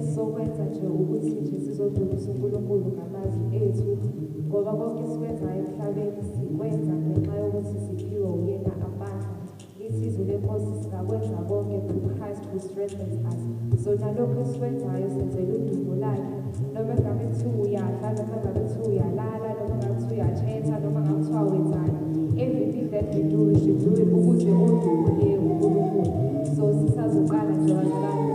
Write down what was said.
esizokwenza nje ukuthi nje sizodumisa uNkulunkulu ngamazwi ethu ngoba konke esikwenzayo emhlabeni sikwenza ngenxa yokuthi siphiwe uyena amandla. Isizwe lenkosi singakwenza konke through Christ who strengthens us. So nalokho esikwenzayo senzela udumo lakhe, noma ngabe kuthiwa uyadla, noma ngabe kuthiwa uyalala, noma ngabe kuthiwa uyachetha, noma ngabe kuthiwa wenzani. Everything that we do, we should do it ukuze udumo uNkulunkulu. So sisazoqala nje bazalwane,